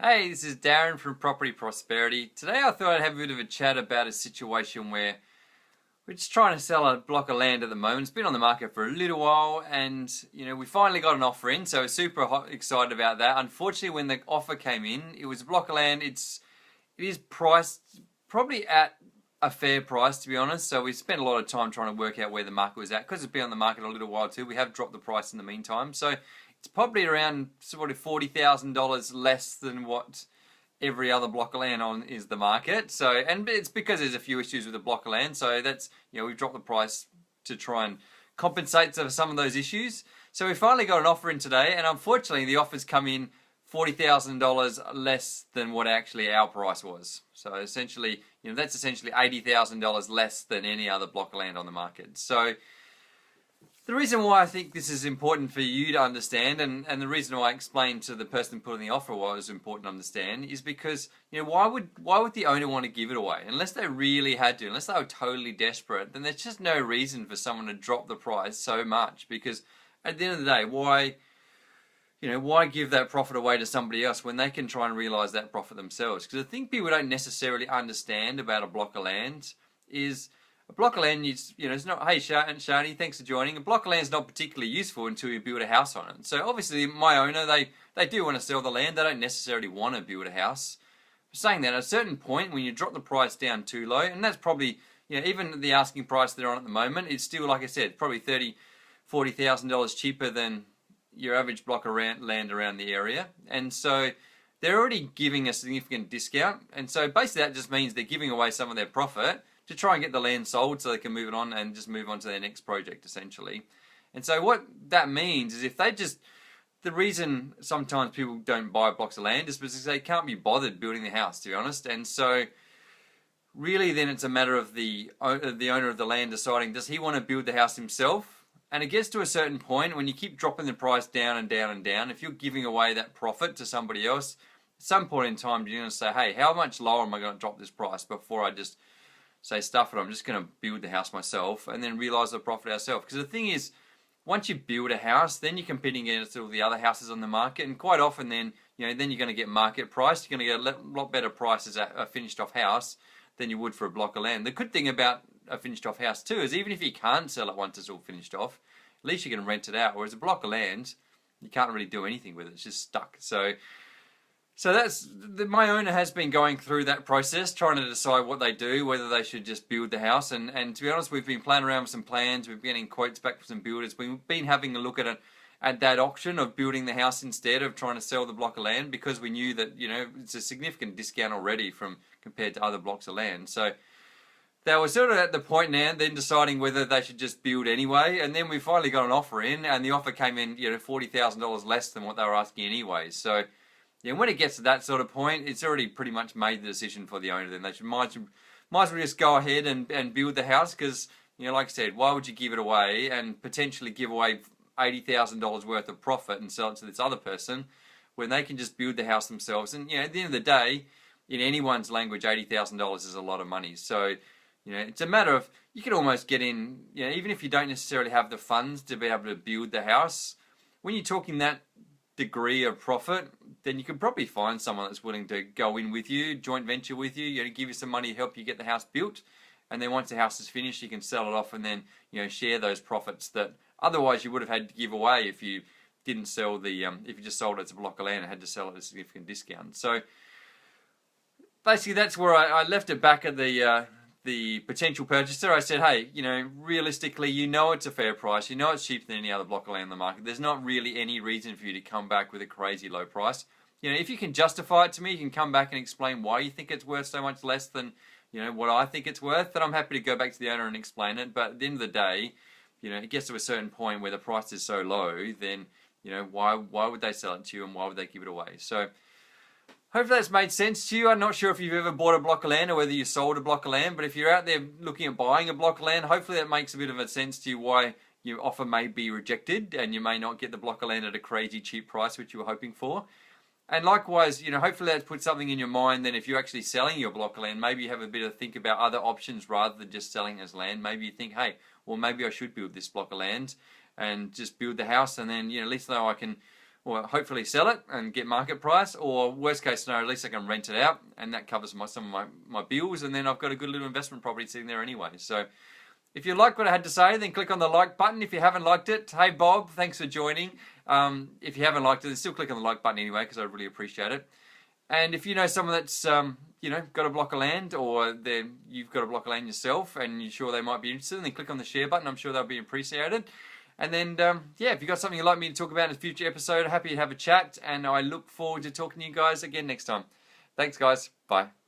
Hey, this is Darren from Property Prosperity. Today I thought I'd have a bit of a chat about a situation where we're just trying to sell a block of land at the moment. It's been on the market for a little while and we finally got an offer in, so super excited about that. Unfortunately, when the offer came in, it was a block of land. It is priced probably at a fair price, to be honest. So we spent a lot of time trying to work out where the market was at because it's been on the market a little while too. We have dropped the price in the meantime. So it's probably around sort of $40,000 less than what every other block of land on is the market. So, and it's because there's a few issues with the block of land. So that's, we've dropped the price to try and compensate for some of those issues. So we finally got an offer in today, and unfortunately the offers come in $40,000 less than what actually our price was. So essentially, that's essentially $80,000 less than any other block of land on the market. So the reason why I think this is important for you to understand, and the reason why I explained to the person putting the offer why it was important to understand, is because why would the owner want to give it away unless they really had to, unless they were totally desperate? Then there's just no reason for someone to drop the price so much, because at the end of the day, why give that profit away to somebody else when they can try and realize that profit themselves? Because the thing people don't necessarily understand about a block of land is a block of land, it's not, hey Shani, thanks for joining. A block of land is not particularly useful until you build a house on it. So obviously my owner, they do want to sell the land. They don't necessarily want to build a house. Saying that, at a certain point when you drop the price down too low, and that's probably, even the asking price they're on at the moment, it's still, like I said, probably $40,000 cheaper than your average block of land around the area. And so they're already giving a significant discount. And so basically that just means they're giving away some of their profit to try and get the land sold so they can move it on and just move on to their next project, essentially. And so what that means is the reason sometimes people don't buy blocks of land is because they can't be bothered building the house, to be honest. And so really then it's a matter of the owner of the land deciding, does he want to build the house himself? And it gets to a certain point when you keep dropping the price down and down and down, if you're giving away that profit to somebody else, at some point in time you're going to say, hey, how much lower am I going to drop this price before I just say, stuff it, I'm just going to build the house myself, and then realize the profit ourselves. Because the thing is, once you build a house, then you're competing against all the other houses on the market, and quite often then, then you're going to get market price. You're going to get a lot better prices at a finished off house than you would for a block of land. The good thing about a finished off house too is even if you can't sell it once it's all finished off, at least you can rent it out. Whereas a block of land, you can't really do anything with it. It's just stuck. So my owner has been going through that process, trying to decide what they do, whether they should just build the house. And to be honest, we've been playing around with some plans. We've been getting quotes back from some builders. We've been having a look at that option of building the house instead of trying to sell the block of land, because we knew that it's a significant discount already compared to other blocks of land. So they were sort of at the point now then deciding whether they should just build anyway. And then we finally got an offer in, and the offer came in $40,000 less than what they were asking anyway. So when it gets to that sort of point, it's already pretty much made the decision for the owner. Then they might as well just go ahead and build the house, because like I said, why would you give it away and potentially give away $80,000 worth of profit and sell it to this other person when they can just build the house themselves? And at the end of the day, in anyone's language, $80,000 is a lot of money. So it's a matter of, you can almost get in, even if you don't necessarily have the funds to be able to build the house, when you're talking that degree of profit, then you can probably find someone that's willing to go in with you, joint venture with you, give you some money to help you get the house built, and then once the house is finished, you can sell it off and then share those profits that otherwise you would have had to give away if you didn't sell if you just sold it as a block of land and had to sell it at a significant discount. So basically that's where I left it back at the potential purchaser. I said, hey, realistically, it's a fair price. It's cheaper than any other block of land in the market. There's not really any reason for you to come back with a crazy low price. If you can justify it to me, you can come back and explain why you think it's worth so much less than, what I think it's worth, then I'm happy to go back to the owner and explain it. But at the end of the day, it gets to a certain point where the price is so low, then, why would they sell it to you and why would they give it away? So hopefully that's made sense to you. I'm not sure if you've ever bought a block of land or whether you sold a block of land, but if you're out there looking at buying a block of land, hopefully that makes a bit of a sense to you why your offer may be rejected and you may not get the block of land at a crazy cheap price which you were hoping for. And likewise, hopefully that's put something in your mind. Then if you're actually selling your block of land, maybe you have a bit of think about other options rather than just selling as land. Maybe you think, hey, well, maybe I should build this block of land and just build the house, and then at least though I can or hopefully sell it and get market price, or worst case scenario, at least I can rent it out, and that covers some of my bills, and then I've got a good little investment property sitting there anyway. So if you like what I had to say, then click on the like button. If you haven't liked it, hey Bob, thanks for joining. If you haven't liked it, then still click on the like button anyway, because I really appreciate it. And if you know someone that's got a block of land, or you've got a block of land yourself and you're sure they might be interested, then click on the share button. I'm sure they'll be appreciated. And then, if you've got something you'd like me to talk about in a future episode, happy to have a chat, and I look forward to talking to you guys again next time. Thanks, guys. Bye.